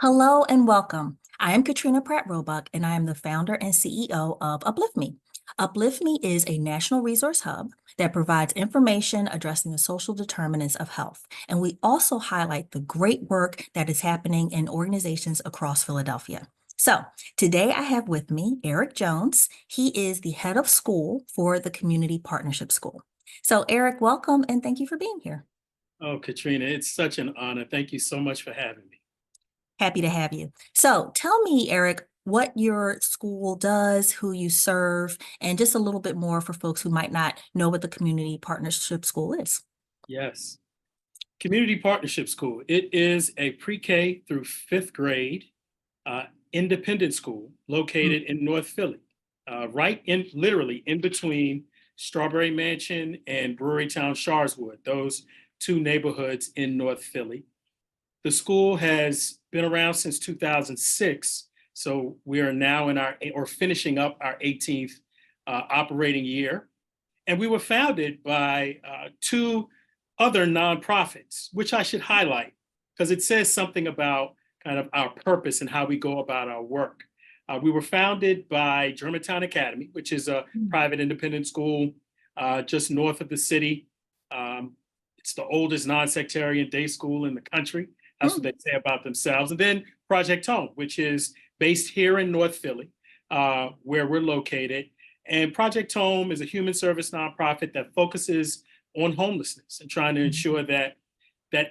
Hello and welcome. I am Katrina Pratt Roebuck, and I am the founder and CEO of Uplift Me. Uplift Me is a national resource hub that provides information addressing the social determinants of health. And we also highlight the great work that is happening in organizations across Philadelphia. So today I have with me Eric Jones. He is the head of school for the Community Partnership School. So Eric, welcome and thank you for being here. Oh, Katrina, it's such an honor. Thank you so much for having me. Happy to have you. So tell me, Eric, what your school does, who you serve, and just a little bit more for folks who might not know what the Community Partnership School is. Yes. Community Partnership School. It is a pre-K through fifth grade uh, independent school located in North Philly, right in literally in between Strawberry Mansion and Brewery Town Sharswood, those two neighborhoods in North Philly. The school has been around since 2006, so we are now in our or finishing up our 18th operating year. And we were founded by two other nonprofits, which I should highlight because it says something about kind of our purpose and how we go about our work. We were founded by Germantown Academy, which is a private independent school just north of the city. It's the oldest non-sectarian day school in the country. That's what they say about themselves. And then Project Home, which is based here in North Philly, where we're located. And Project Home is a human service nonprofit that focuses on homelessness and trying to ensure that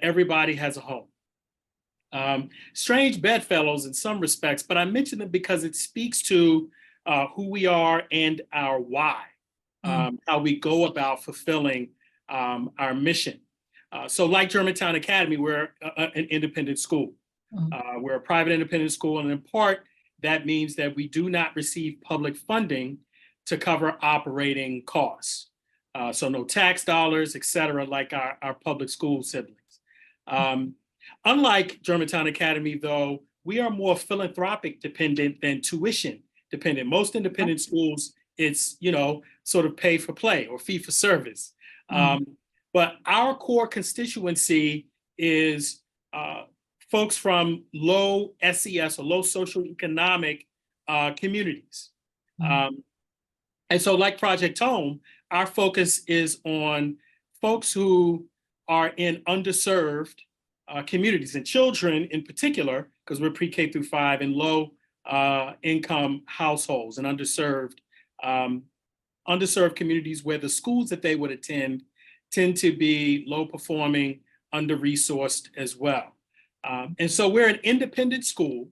everybody has a home. Strange bedfellows in some respects, but I mention them because it speaks to who we are and our why, how we go about fulfilling our mission. So like Germantown Academy, we're an independent school. We're a private independent school, and in part, that means that we do not receive public funding to cover operating costs. So no tax dollars, et cetera, like our public school siblings. Unlike Germantown Academy, though, we are more philanthropic dependent than tuition dependent. Most independent schools, it's, sort of pay for play or fee for service. But our core constituency is folks from low SES or low socioeconomic communities. And so like Project Home, our focus is on folks who are in underserved communities and children in particular, because we're pre-K through 5 in low income households and underserved communities where the schools that they would attend tend to be low performing, under-resourced as well. And so we're an independent school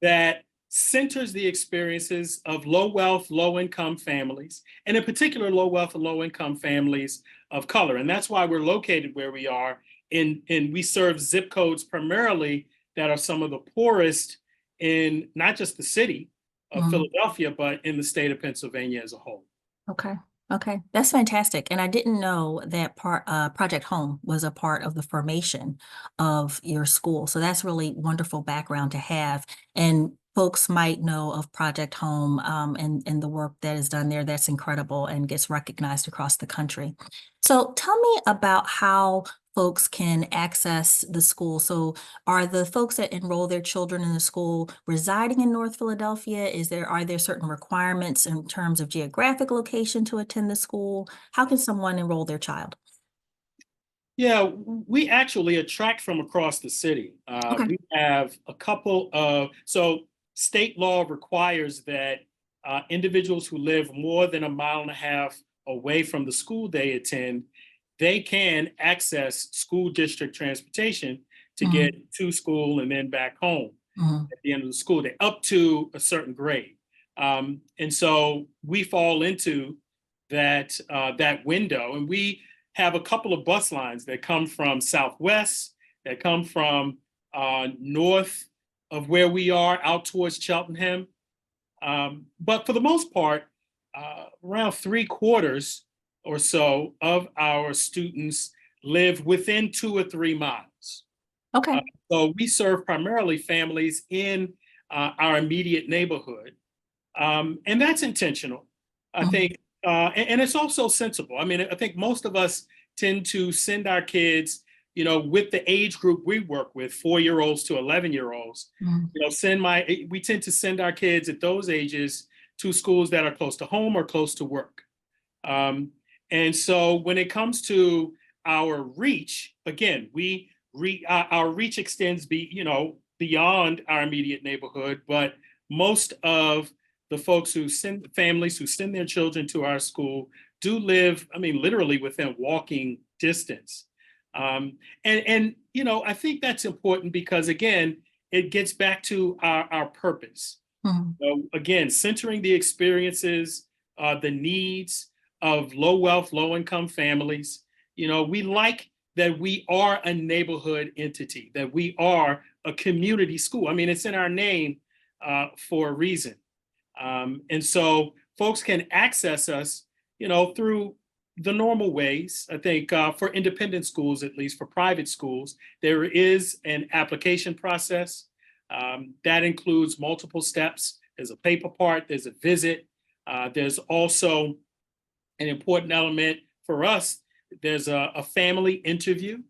that centers the experiences of low wealth, low income families, and in particular, low wealth and low income families of color. And that's why we're located where we are. And we serve zip codes primarily that are some of the poorest in not just the city of Philadelphia, but in the state of Pennsylvania as a whole. Okay. Okay, that's fantastic. And I didn't know that Project Home was a part of the formation of your school. So that's really wonderful background to have. And folks might know of Project Home and the work that is done there. That's incredible and gets recognized across the country. So tell me about how folks can access the school. So are the folks that enroll their children in the school residing in North Philadelphia? Are there certain requirements in terms of geographic location to attend the school? How can someone enroll their child? Yeah, we actually attract from across the city. Okay. We have a couple of, so state law requires that individuals who live more than 1.5 miles away from the school they attend, they can access school district transportation to get to school and then back home at the end of the school day, up to a certain grade. And so we fall into that window, and we have a couple of bus lines that come from Southwest, that come from north of where we are out towards Cheltenham. But for the most part, around 3/4 or so of our students live within 2 or 3 miles. Okay. So we serve primarily families in our immediate neighborhood. And that's intentional, I think. And it's also sensible. I mean, I think most of us tend to send our kids with the age group we work with, 4-year-olds to 11-year-olds, Mhm. we tend to send our kids at those ages to schools that are close to home or close to work. And so when it comes to our reach, again, our reach extends beyond our immediate neighborhood, but most of the families who send their children to our school do live, I mean, literally within walking distance. I think that's important because, again, it gets back to our purpose. Mhm. So again, centering the experiences, the needs of low wealth, low income families. We like that we are a neighborhood entity, that we are a community school. I mean, it's in our name for a reason. And so folks can access us, through the normal ways. I think for independent schools, at least for private schools, there is an application process that includes multiple steps. There's a paper part, there's a visit. There's also an important element for us. There's a family interview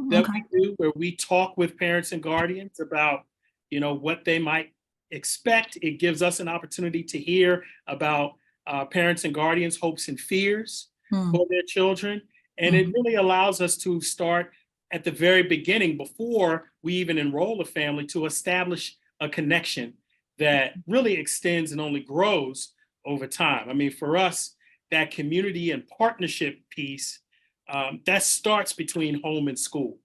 that Okay. we do where we talk with parents and guardians about, what they might expect. It gives us an opportunity to hear about parents and guardians' hopes and fears Mm. for their children. And it Mhm. really allows us to start at the very beginning before we even enroll a family to establish a connection that really extends and only grows over time. I mean, for us, that community and partnership piece, that starts between home and school.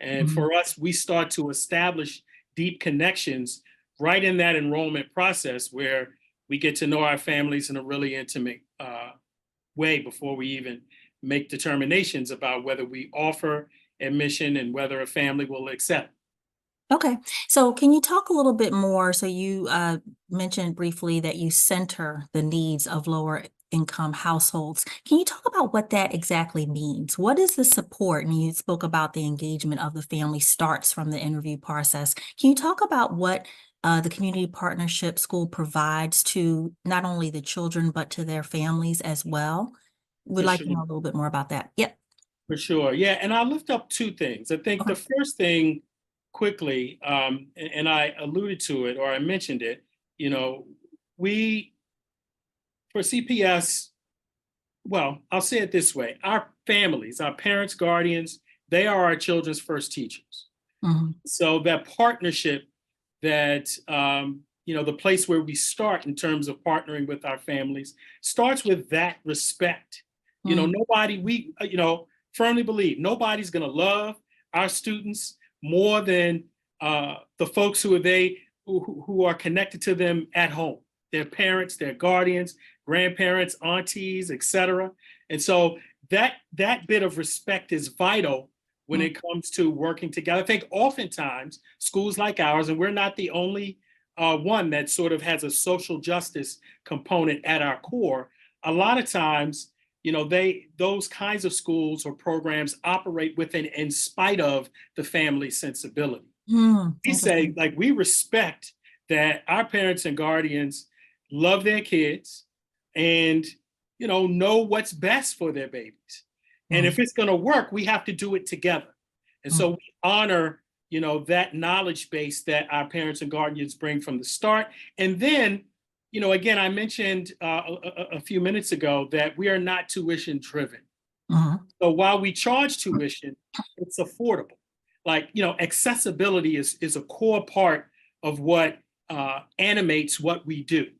And Mhm. for us, we start to establish deep connections right in that enrollment process where we get to know our families in a really intimate way before we even make determinations about whether we offer admission and whether a family will accept. Okay. So can you talk a little bit more? So you mentioned briefly that you center the needs of lower income households. Can you talk about what that exactly means? What is the support? And you spoke about the engagement of the family starts from the interview process. Can you talk about what the community partnership school provides to not only the children, but to their families as well? We'd For like sure. to know a little bit more about that. Yep. For sure. Yeah. And I'll lift up two things. I think Okay. the first thing quickly, and I alluded to it or I mentioned it, we, for CPS, well, I'll say it this way: our families, our parents, guardians, they are our children's first teachers. Mhm. So that partnership, that the place where we start in terms of partnering with our families starts with that respect. Mhm. Nobody, we firmly believe nobody's going to love our students more than the folks who are connected to them at home, their parents, their guardians, grandparents, aunties, etc. And so that bit of respect is vital when Mhm. it comes to working together. I think oftentimes schools like ours, and we're not the only one that sort of has a social justice component at our core. A lot of times, those kinds of schools or programs operate within in spite of the family sensibility. We say, Interesting. like, we respect that our parents and guardians love their kids and know what's best for their babies. And if Mhm. it's going to work, we have to do it together. And so Mhm. we honor that knowledge base that our parents and guardians bring from the start. And then again, I mentioned a few minutes ago that we are not tuition driven. Mhm. So while we charge tuition, it's affordable. Like, accessibility is a core part of what animates what we do.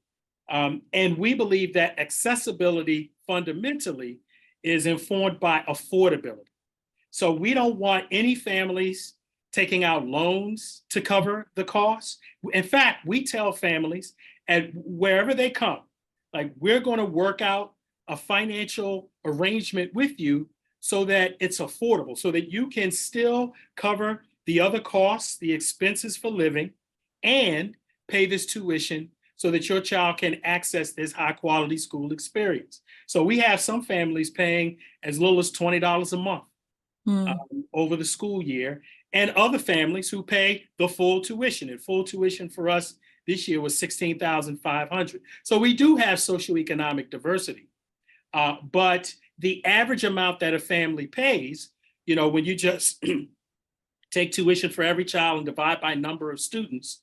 And we believe that accessibility fundamentally is informed by affordability. So we don't want any families taking out loans to cover the costs. In fact, we tell families at wherever they come, like, we're going to work out a financial arrangement with you so that it's affordable, so that you can still cover the other costs, the expenses for living, and pay this tuition so that your child can access this high quality school experience. So we have some families paying as little as $20 a month Mm. over the school year, and other families who pay the full tuition. And full tuition for us this year was $16,500. So we do have socioeconomic diversity, but the average amount that a family pays, when you just take tuition for every child and divide by number of students,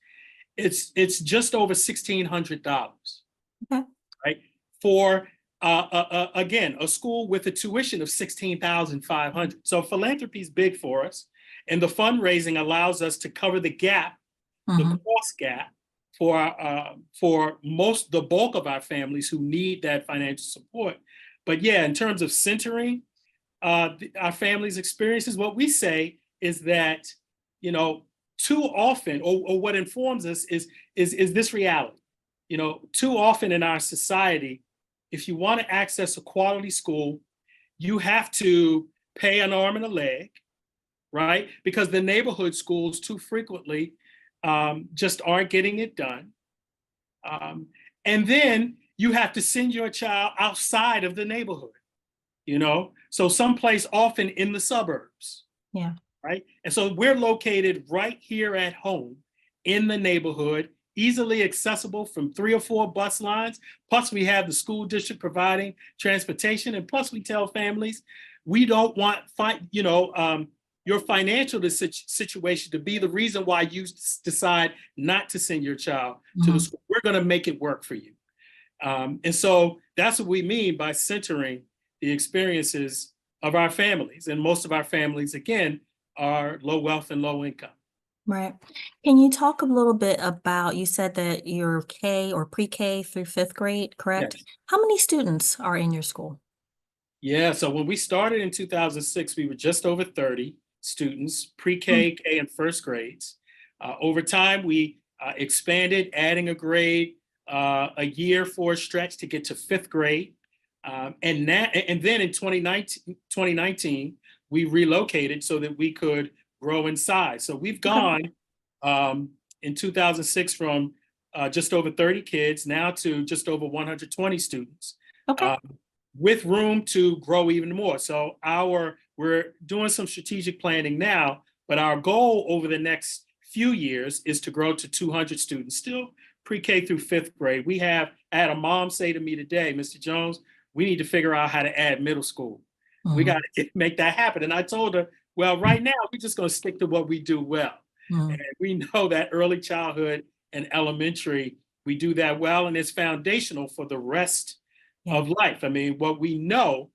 it's just over $1,600, Okay. right? For again, a school with a tuition of 16,500. So philanthropy is big for us, and the fundraising allows us to cover the gap, the Mhm. cost gap for the bulk of our families who need that financial support. But yeah, in terms of centering our families' experiences, what we say is that, too often, or what informs us is this reality. Too often in our society, if you want to access a quality school, you have to pay an arm and a leg, right? Because the neighborhood schools too frequently just aren't getting it done. Um, and then you have to send your child outside of the neighborhood, so someplace often in the suburbs, Yeah. right? And so we're located right here at home in the neighborhood, easily accessible from 3 or 4 bus lines. Plus, we have the school district providing transportation, and plus, we tell families we don't want your financial situation to be the reason why you decide not to send your child to the Mhm. school. We're going to make it work for you. And so that's what we mean by centering the experiences of our families. And most of our families, again, are low wealth and low income. Right. Can you talk a little bit about, you said that you're K or pre-K through 5th grade, correct? Yes. How many students are in your school? Yeah. So when we started in 2006, we were just over 30 students, pre-K, K, and first grades. Over time, we expanded, adding a grade a year for a stretch to get to 5th grade. And then in 2019, we relocated so that we could grow in size. So we've Okay. gone in 2006 from just over 30 kids now to just over 120 students, Okay. uh, with room to grow even more. So we're doing some strategic planning now, but our goal over the next few years is to grow to 200 students, still pre-K through 5th grade. I had a mom say to me today, Mr. Jones, we need to figure out how to add middle school. We got Mhm. to make that happen. And I told her, well, right now, we're just going to stick to what we do well. And Mhm. we know that early childhood and elementary, we do that well, and it's foundational for the rest Yeah. of life. I mean, what we know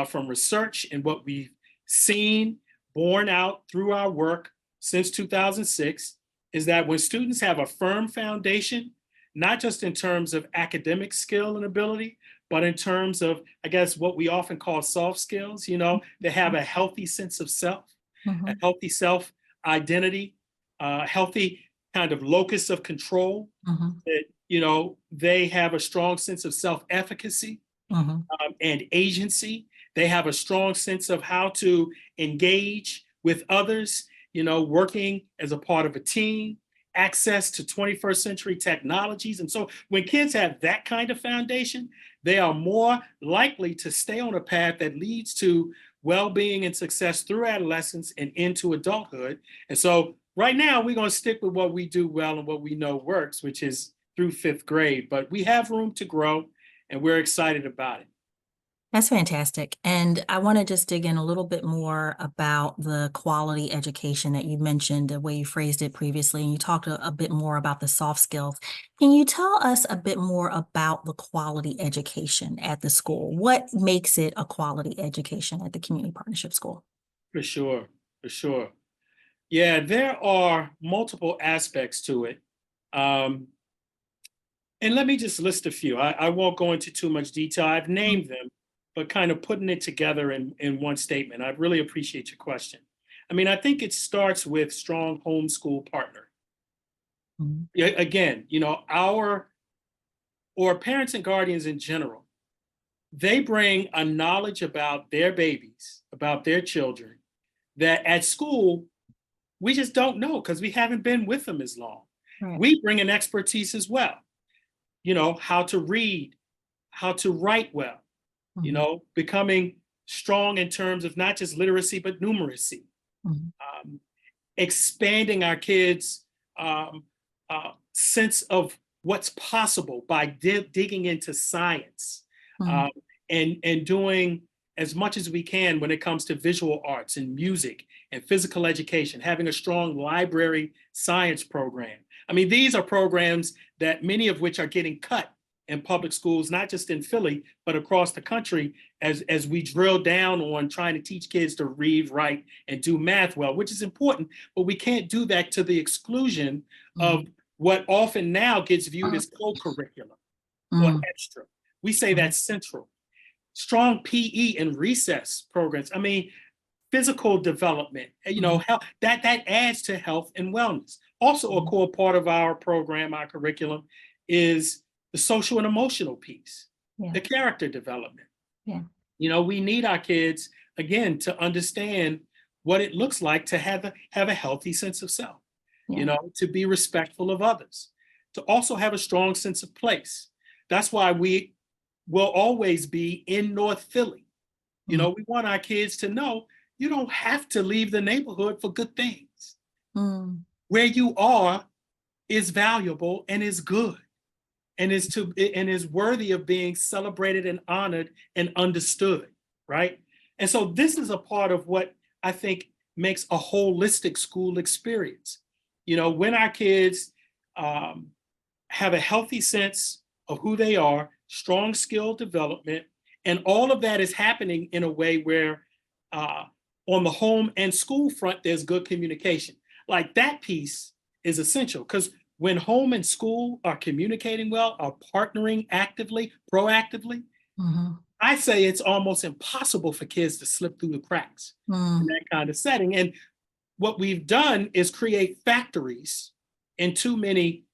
from research and what we've seen borne out through our work since 2006 is that when students have a firm foundation, not just in terms of academic skill and ability, but in terms of, I guess, what we often call soft skills, they have a healthy sense of self, a Mhm. healthy self identity, healthy kind of locus of control, Mhm. that, they have a strong sense of self efficacy Mhm. and agency. They have a strong sense of how to engage with others, working as a part of a team, access to 21st century technologies. And so when kids have that kind of foundation, they are more likely to stay on a path that leads to well-being and success through adolescence and into adulthood. And so right now, we're going to stick with what we do well and what we know works, which is through 5th grade. But we have room to grow, and we're excited about it. That's fantastic. And I want to just dig in a little bit more about the quality education that you mentioned, the way you phrased it previously, and you talked a bit more about the soft skills. Can you tell us a bit more about the quality education at the school? What makes it a quality education at the Community Partnership School? For sure, for sure. Yeah, there are multiple aspects to it. Um, and let me just list a few. I won't go into too much detail. I've named them, but kind of putting it together in one statement. I really appreciate your question. I mean, I think it starts with strong homeschool partner. Mhm. Yeah, again, our or parents and guardians in general, they bring a knowledge about their babies, about their children, that at school we just don't know because we haven't been with them as long. Right. We bring an expertise as well, how to read, how to write well, Mhm. becoming strong in terms of not just literacy, but numeracy, Mhm. um, expanding our kids' sense of what's possible by digging into science, Mhm. um, and doing as much as we can when it comes to visual arts and music and physical education, having a strong library science program. I mean, these are programs that many of which are getting cut in public schools, not just in Philly, but across the country as we drill down on trying to teach kids to read, write, and do math well, which is important, but we can't do that to the exclusion of what often now gets viewed as co-curriculum or Mm, extra. We say mm, that's central. Strong PE and recess programs. I mean, physical development, health, that adds to health and wellness. Also, a core part of our program, our curriculum, is the social and emotional piece, yeah, the character development. yeah, We need our kids, again, to understand what it looks like to have a healthy sense of self, yeah. to be respectful of others, to also have a strong sense of place. That's why we will always be in North Philly. We want our kids to know you don't have to leave the neighborhood for good things. Mm, Where you are is valuable and is good and is worthy of being celebrated and honored and understood, right? And so this is a part of what I think makes a holistic school experience. When our kids have a healthy sense of who they are, strong skill development, and all of that is happening in a way where on the home and school front, there's good communication. Like that piece is essential because when home and school are communicating well, are partnering actively, proactively, mhm, I say it's almost impossible for kids to slip through the cracks in mm, that kind of setting. And what we've done is create factories in too many,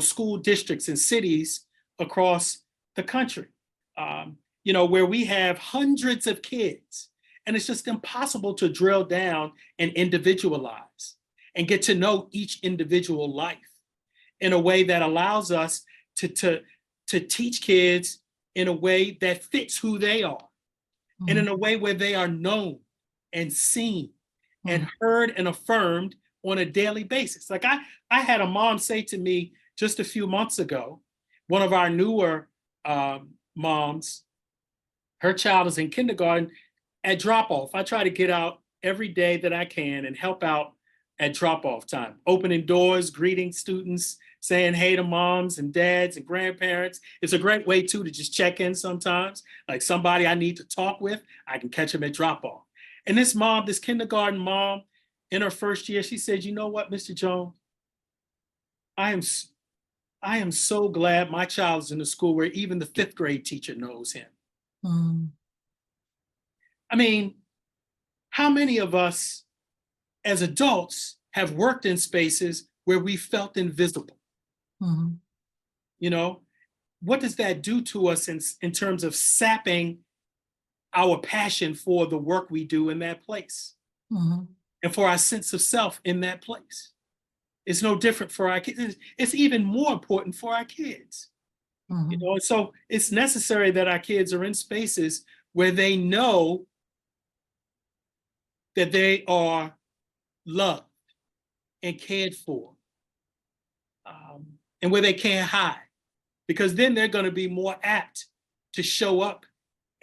school districts and cities across the country, where we have hundreds of kids, and it's just impossible to drill down and individualize and get to know each individual life in a way that allows us to teach kids in a way that fits who they are and in mm, a way where they are known and seen and mm, heard and affirmed on a daily basis. Like I had a mom say to me just a few months ago, one of our newer moms, her child is in kindergarten. At drop off, I try to get out every day that I can and help out at drop off time, opening doors, greeting students, saying hey to moms and dads and grandparents. It's a great way too to just check in sometimes. Like somebody I need to talk with, I can catch them at drop off. And this kindergarten mom, in her first year, she said, "You know what, Mr. Jones, I am I am so glad my child is in a school where even the fifth grade teacher knows him." mm, I mean, how many of us as adults have worked in spaces where we felt invisible? mhm, You know, what does that do to us in terms of sapping our passion for the work we do in that place mhm, and for our sense of self in that place? It's no different for our kids. It's even more important for our kids. mhm, And so it's necessary that our kids are in spaces where they know that they are loved and cared for, and where they can't hide, because then they're going to be more apt to show up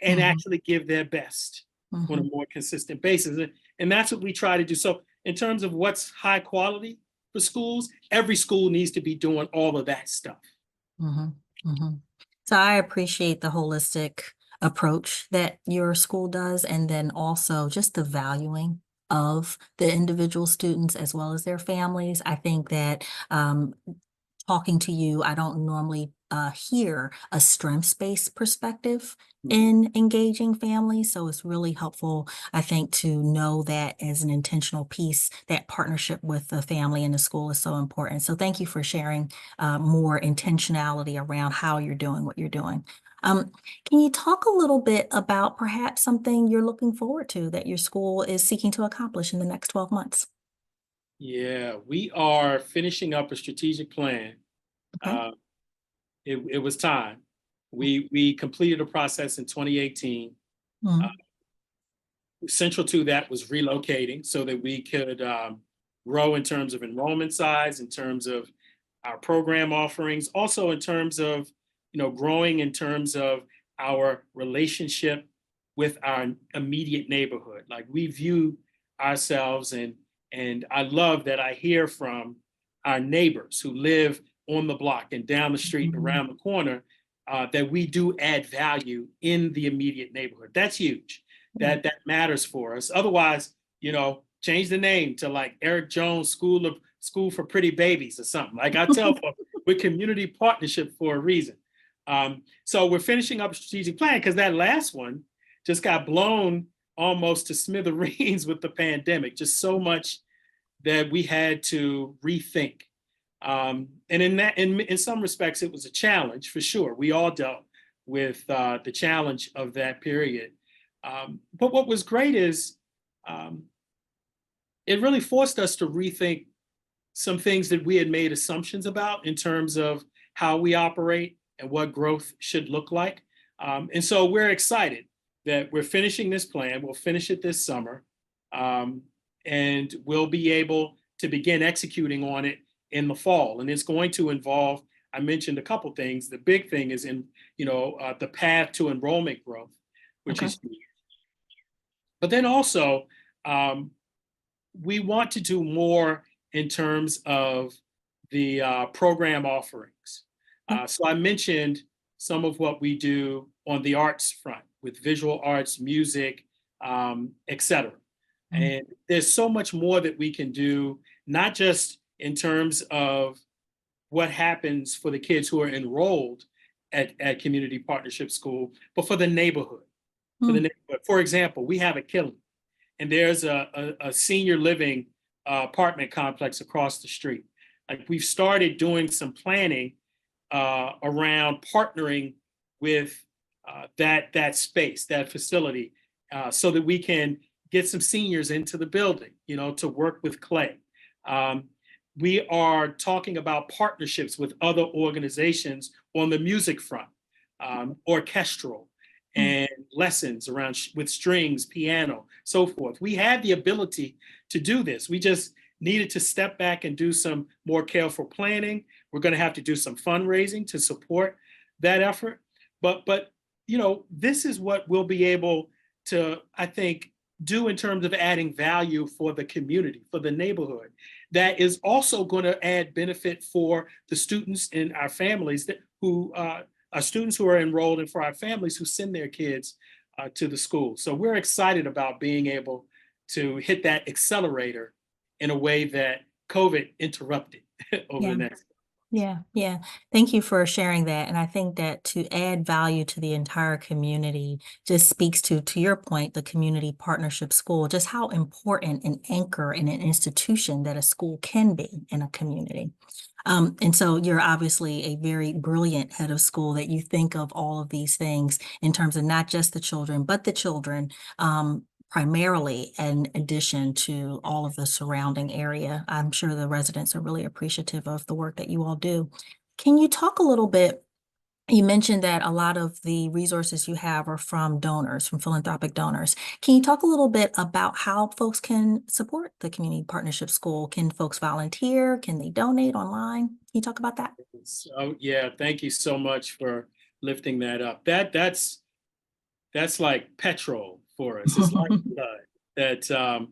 and mhm, actually give their best on a mhm, more consistent basis. And that's what we try to do. So in terms of what's high quality for schools, every school needs to be doing all of that stuff. mhm, mhm. So I appreciate the holistic approach that your school does, and then also just the valuing of the individual students as well as their families. I think that talking to you, I don't normally hear a strengths-based perspective Mhm. in engaging families. So it's really helpful, I think, to know that as an intentional piece, that partnership with the family and the school is so important. So thank you for sharing more intentionality around how you're doing what you're doing. Um, can you talk a little bit about perhaps something you're looking forward to that your school is seeking to accomplish in the next 12 months? Yeah, we are finishing up a strategic plan. Okay. Uh, it was time. We completed a process in 2018. Uh, Mm, Central to that was relocating so that we could grow in terms of enrollment size, in terms of our program offerings, also in terms of growing in terms of our relationship with our immediate neighborhood. Like we view ourselves, and I love that I hear from our neighbors who live on the block and down the street and Mhm. around the corner, that we do add value in the immediate neighborhood. That's huge. Yeah. That matters for us. Otherwise, change the name to like Eric Jones School for Pretty Babies or something. Like I tell folks, we're community partnership for a reason. So we're finishing up a strategic plan because that last one just got blown almost to smithereens with the pandemic. Just so much that we had to rethink. And in some respects, it was a challenge for sure. We all dealt with the challenge of that period. But what was great is um, it really forced us to rethink some things that we had made assumptions about in terms of how we operate and what growth should look like. And so we're excited that we're finishing this plan. We'll finish it this summer, and we'll be able to begin executing on it in the fall. And it's going to involve, I mentioned a couple things. The big thing is the path to enrollment growth, which Okay. is huge. But then also, um, we want to do more in terms of the program offerings. Yeah. So I mentioned some of what we do on the arts front with visual arts, music, et cetera. Mm. And there's so much more that we can do, not just in terms of what happens for the kids who are enrolled at Community Partnership School, but for the neighborhood. Mm. For example, we have a Killing, and there's a senior living apartment complex across the street. Like we've started doing some planning around partnering with that space, that facility, so that we can get some seniors into the building, to work with Clay. Um, we are talking about partnerships with other organizations on the music front, orchestral, Mm. and lessons around with strings, piano, so forth. We had the ability to do this. We just needed to step back and do some more careful planning. We're going to have to do some fundraising to support that effort. But this is what we'll be able to, I think, do in terms of adding value for the community, for the neighborhood. That is also going to add benefit for the students and our families who are students who are enrolled, and for our families who send their kids to the school. So we're excited about being able to hit that accelerator in a way that COVID interrupted over the Yeah. next. Yeah, yeah. Thank you for sharing that. And I think that to add value to the entire community just speaks to your point, the community partnership school, just how important an anchor in an institution that a school can be in a community. And so you're obviously a very brilliant head of school that you think of all of these things in terms of not just the children, but the children, primarily in addition to all of the surrounding area. I'm sure the residents are really appreciative of the work that you all do. Can you talk a little bit? You mentioned that a lot of the resources you have are from donors, from philanthropic donors. Can you talk a little bit about how folks can support the Community Partnership School? Can folks volunteer? Can they donate online? Can you talk about that? So yeah, thank you so much for lifting that up. That's like petrol for us. It's lifeblood, that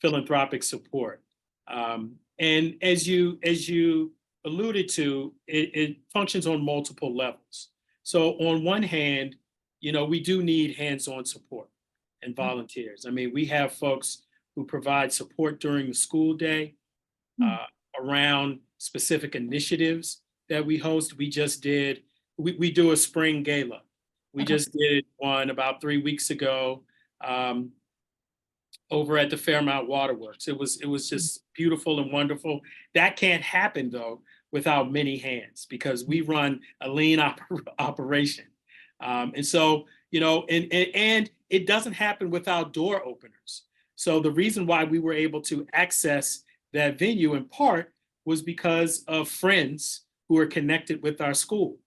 philanthropic support. And as you alluded to, it functions on multiple levels. So on one hand, we do need hands-on support and volunteers. I mean, we have folks who provide support during the school day Mm. uh, around specific initiatives that we host. We do a spring gala. We Okay. just did one about 3 weeks ago, um, over at the Fairmount Waterworks. It was just beautiful and wonderful. That can't happen though without many hands, because we run a lean operation. And so, and it doesn't happen without door openers. So the reason why we were able to access that venue in part was because of friends who are connected with our school,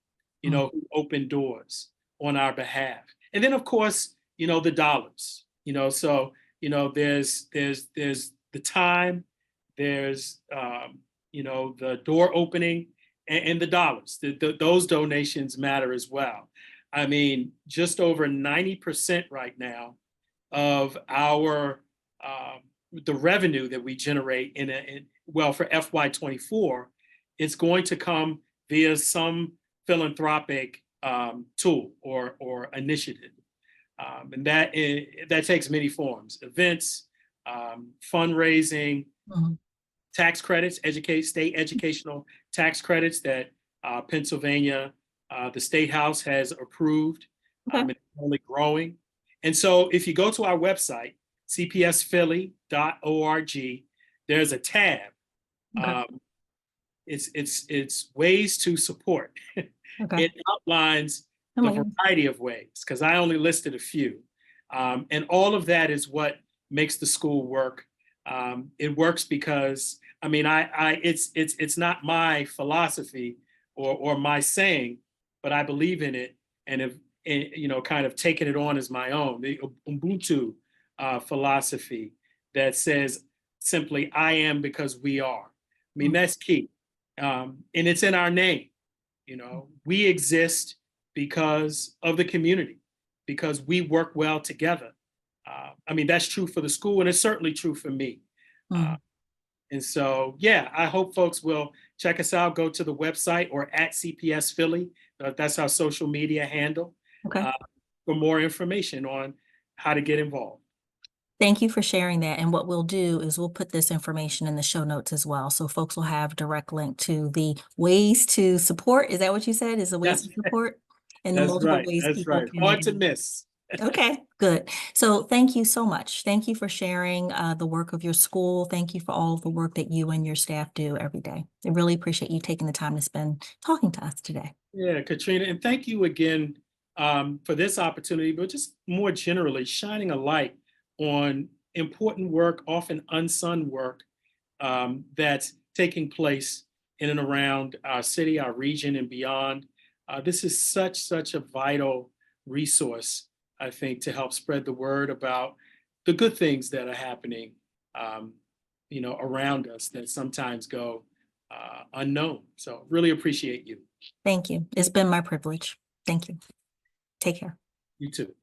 Mm. who opened doors on our behalf. And then of course, the dollars, there's the time, there's the door opening, and the dollars. Those donations matter as well. I mean, just over 90% right now of our the revenue that we generate well, for FY24, it's going to come via some philanthropic tool or initiative. And that takes many forms: events, fundraising, Mhm. tax credits, state educational tax credits that Pennsylvania, the State House has approved, Okay. and it's only growing. And so if you go to our website, cpsphilly.org, there's a tab. Okay. It's ways to support. Okay. It outlines I'm the waiting. variety of ways, because I only listed a few. And all of that is what makes the school work. It works because, I mean, it's not my philosophy or my saying, but I believe in it, and have, kind of taken it on as my own. The Ubuntu philosophy that says simply, "I am because we are." I mean, that's key, and it's in our name. We exist because of the community, because we work well together. I mean, that's true for the school, and it's certainly true for me. Uh, Mhm. and so, yeah, I hope folks will check us out, go to the website or at CPS Philly. That's our social media handle, Okay. for more information on how to get involved. Thank you for sharing that. And what we'll do is we'll put this information in the show notes as well. So folks will have direct link to the ways to support. Is that what you said? Is the ways Yes, to support? And the that's multiple right. ways That's people right. Hard to can. miss. Okay, good. So thank you so much. Thank you for sharing the work of your school. Thank you for all of the work that you and your staff do every day. I really appreciate you taking the time to spend talking to us today. Yeah, Katrina, and thank you again for this opportunity, but just more generally, shining a light on important work, often unsung work, that's taking place in and around our city, our region, and beyond. This is such a vital resource, I think, to help spread the word about the good things that are happening, um, around us that sometimes go unknown. So, really appreciate you. Thank you. It's been my privilege. Thank you. Take care. You too.